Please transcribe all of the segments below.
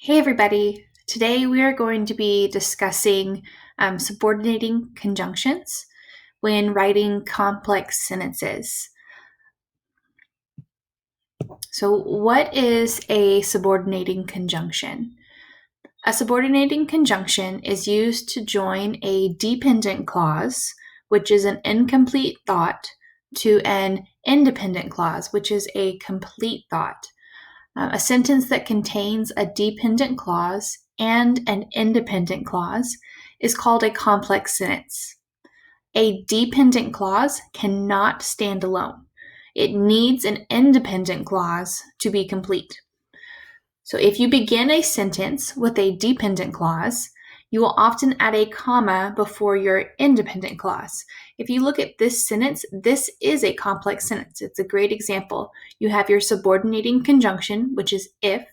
Hey everybody! Today we are going to be discussing subordinating conjunctions when writing complex sentences. So what is a subordinating conjunction? A subordinating conjunction is used to join a dependent clause, which is an incomplete thought, to an independent clause, which is a complete thought. A sentence that contains a dependent clause and an independent clause is called a complex sentence. A dependent clause cannot stand alone. It needs an independent clause to be complete. So if you begin a sentence with a dependent clause, you will often add a comma before your independent clause. If you look at this sentence, this is a complex sentence. It's a great example. You have your subordinating conjunction, which is if,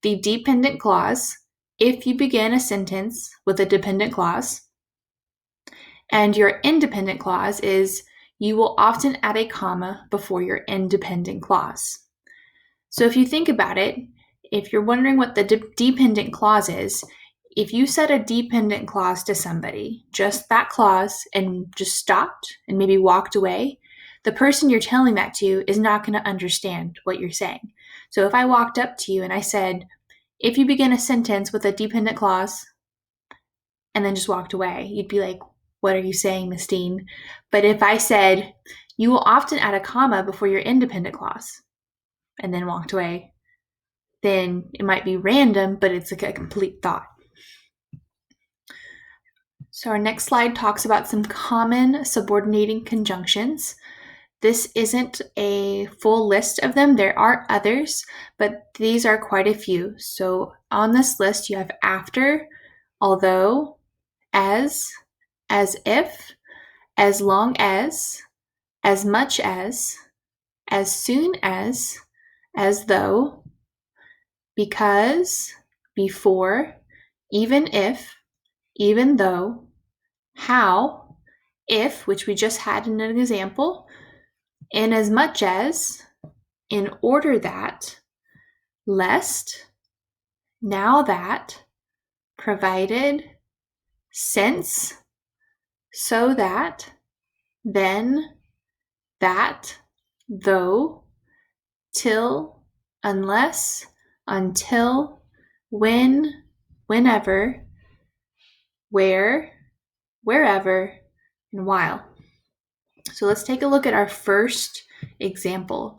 the dependent clause, if you begin a sentence with a dependent clause, and your independent clause is you will often add a comma before your independent clause. So if you think about it, if you're wondering what the dependent clause is, if you said a dependent clause to somebody, just that clause, and just stopped and maybe walked away, the person you're telling that to is not going to understand what you're saying. So if I walked up to you and I said, if you begin a sentence with a dependent clause, and then just walked away, you'd be like, what are you saying, Miss Dean? But if I said, you will often add a comma before your independent clause, and then walked away, then it might be random, but it's like a complete thought. So our next slide talks about some common subordinating conjunctions. This isn't a full list of them. There are others, but these are quite a few. So on this list, you have after, although, as if, as long as much as soon as though, because, before, even if, even though, how, if, which we just had in an example, in as much as, in order that, lest, now that, provided, since, so that, then, that, though, till, unless, until, when, whenever, where, wherever, and while. So let's take a look at our first example.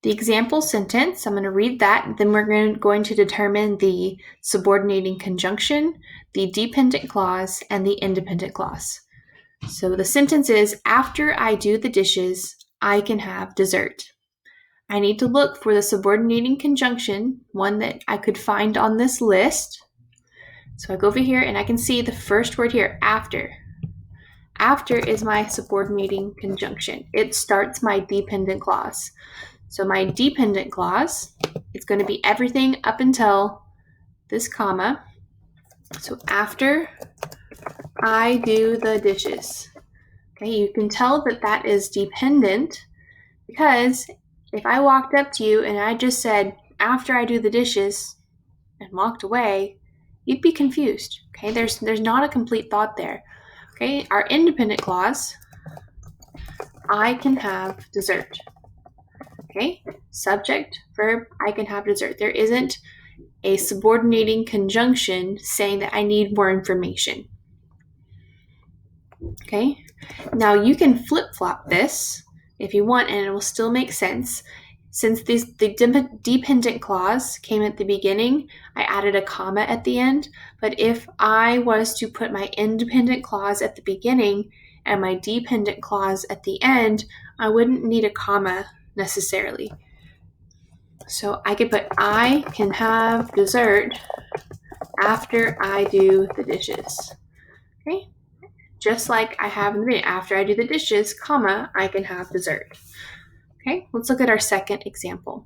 The example sentence, I'm going to read that, then we're going to determine the subordinating conjunction, the dependent clause, and the independent clause. So the sentence is, after I do the dishes, I can have dessert. I need to look for the subordinating conjunction, one that I could find on this list. So I go over here and I can see the first word here, after. After is my subordinating conjunction. It starts my dependent clause. So my dependent clause is going to be everything up until this comma. So after I do the dishes. Okay, you can tell that that is dependent because if I walked up to you and I just said, after I do the dishes, and walked away, you'd be confused. Okay, there's not a complete thought there. Okay, our independent clause, I can have dessert. Okay, subject, verb, I can have dessert. There isn't a subordinating conjunction saying that I need more information. Okay, now you can flip-flop this if you want, and it will still make sense. Since the dependent clause came at the beginning, I added a comma at the end. But if I was to put my independent clause at the beginning and my dependent clause at the end, I wouldn't need a comma necessarily. So I could put, I can have dessert after I do the dishes. Okay? Just like I have in the beginning, after I do the dishes, comma, I can have dessert. Okay, let's look at our second example.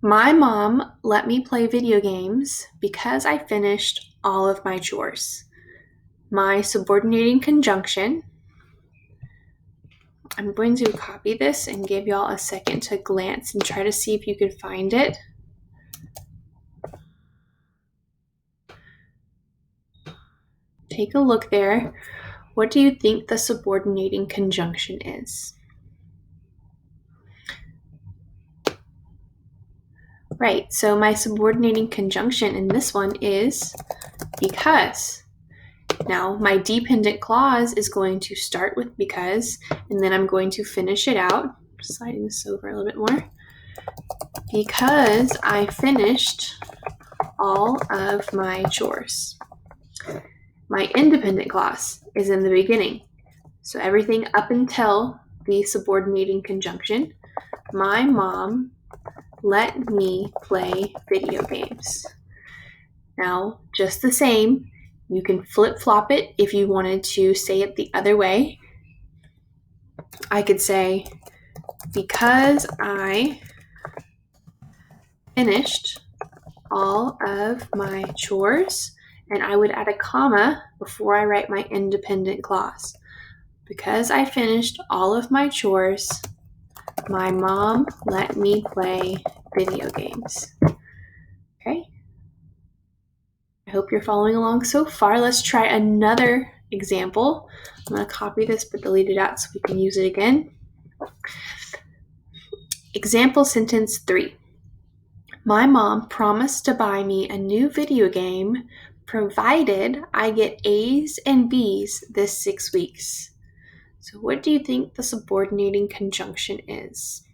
My mom let me play video games because I finished all of my chores. My subordinating conjunction, I'm going to copy this and give y'all a second to glance and try to see if you can find it. Take a look there. What do you think the subordinating conjunction is? Right, so my subordinating conjunction in this one is because. Now, my dependent clause is going to start with because, and then I'm going to finish it out. Sliding this over a little bit more. Because I finished all of my chores. My independent clause is in the beginning. So everything up until the subordinating conjunction. My mom let me play video games. Now, just the same, you can flip-flop it if you wanted to say it the other way. I could say, because I finished all of my chores, and I would add a comma before I write my independent clause. Because I finished all of my chores, my mom let me play video games. Okay? I hope you're following along so far. Let's try another example. I'm going to copy this but delete it out so we can use it again. Example sentence 3. My mom promised to buy me a new video game provided I get A's and B's this 6 weeks. So what do you think the subordinating conjunction is?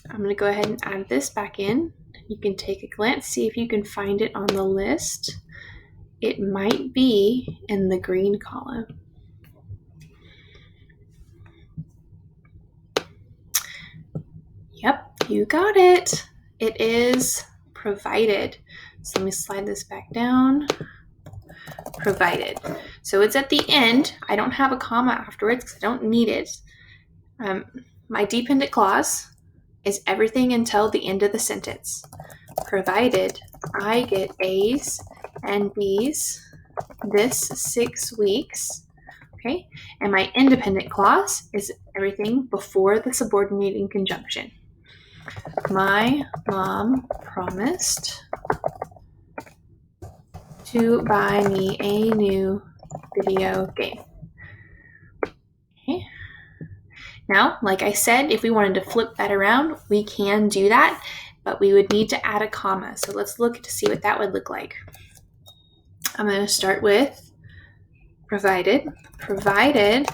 I'm going to go ahead and add this back in. You can take a glance, see if you can find it on the list. It might be in the green column. Yep, you got it. It is provided. So let me slide this back down. Provided. So it's at the end. I don't have a comma afterwards because I don't need it. My dependent clause is everything until the end of the sentence. Provided I get A's and B's this 6 weeks. Okay, and my independent clause is everything before the subordinating conjunction. My mom promised to buy me a new video game. Okay. Now, like I said, if we wanted to flip that around, we can do that, but we would need to add a comma. So let's look to see what that would look like. I'm going to start with provided. Provided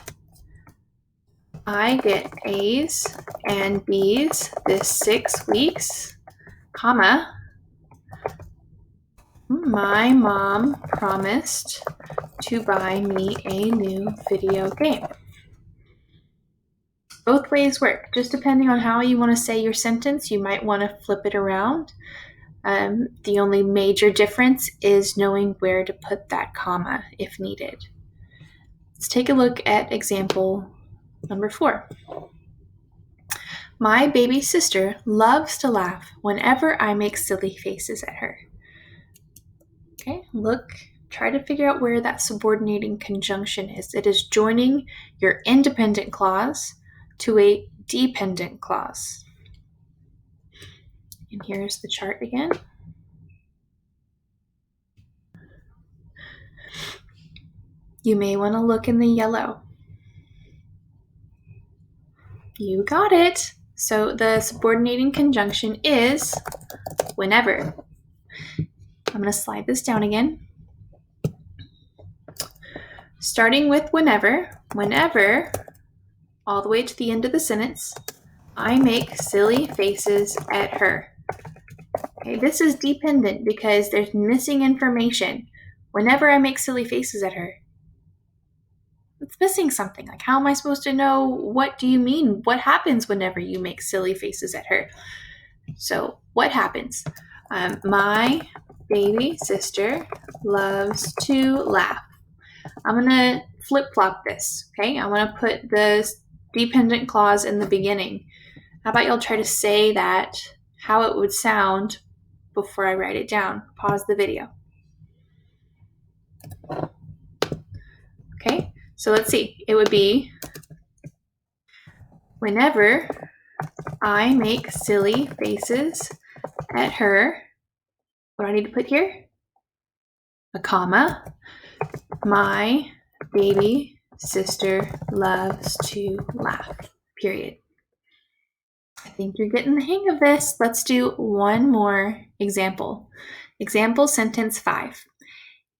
I get A's and B's this 6 weeks, comma, my mom promised to buy me a new video game. Both ways work. Just depending on how you want to say your sentence, you might want to flip it around. The only major difference is knowing where to put that comma if needed. Let's take a look at example number 4. My baby sister loves to laugh whenever I make silly faces at her. Okay, look, try to figure out where that subordinating conjunction is. It is joining your independent clause to a dependent clause. And here's the chart again. You may want to look in the yellow. You got it. So the subordinating conjunction is whenever. I'm going to slide this down again. Starting with whenever, all the way to the end of the sentence, I make silly faces at her. Okay, this is dependent because there's missing information. Whenever I make silly faces at her, it's missing something. Like, how am I supposed to know what do you mean? What happens whenever you make silly faces at her? So what happens? My baby sister loves to laugh. I'm going to flip-flop this, okay? I want to put the dependent clause in the beginning. How about y'all try to say that, how it would sound before I write it down? Pause the video. Okay, So let's see. It would be whenever I make silly faces at her, what do I need to put here? A comma. My baby sister loves to laugh, period. I think you're getting the hang of this. Let's do one more example. Example sentence 5.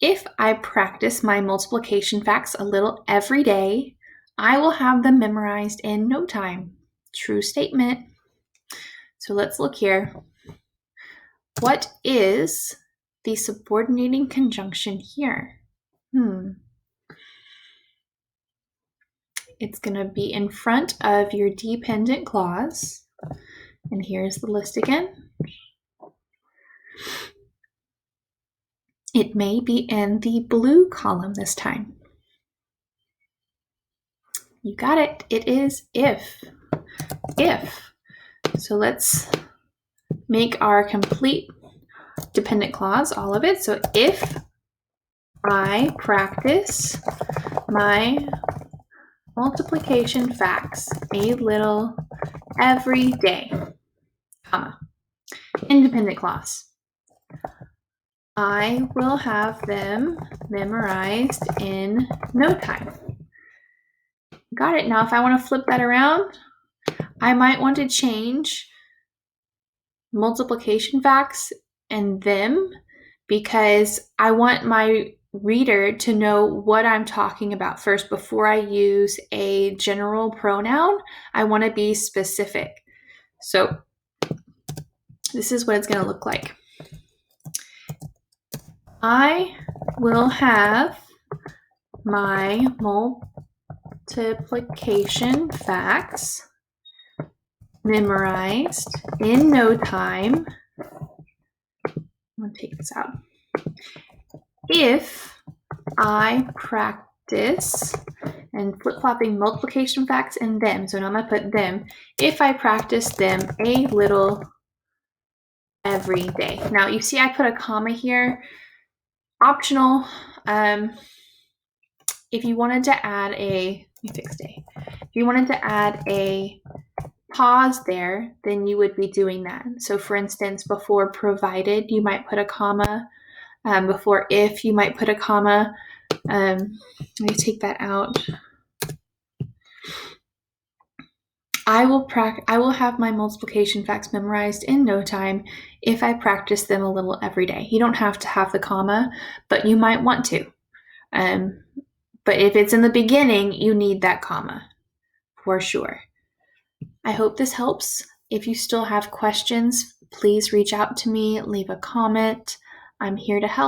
If I practice my multiplication facts a little every day, I will have them memorized in no time. True statement. So let's look here. What is the subordinating conjunction here? It's going to be in front of your dependent clause. And here's the list again. It may be in the blue column this time. You got it. It is if. If. So let's make our complete dependent clause, all of it. So if I practice my multiplication facts a little every day, comma, independent clause, I will have them memorized in no time. Got it. Now, if I want to flip that around, I might want to change multiplication facts and them because I want my reader to know what I'm talking about first before I use a general pronoun. I want to be specific. So this is what it's going to look like. I will have my multiplication facts memorized in no time. I'm going to take this out. If I practice, and flip-flopping multiplication facts and them, so now I'm going to put them, if I practice them a little every day. Now you see I put a comma here, optional. If you wanted to add a, let me fix day. If you wanted to add a pause there, then you would be doing that. So for instance, before provided, you might put a comma. Before if, you might put a comma. Let me take that out. I will have my multiplication facts memorized in no time if I practice them a little every day. You don't have to have the comma, but you might want to. But if it's in the beginning, you need that comma for sure. I hope this helps. If you still have questions, please reach out to me, leave a comment. I'm here to help.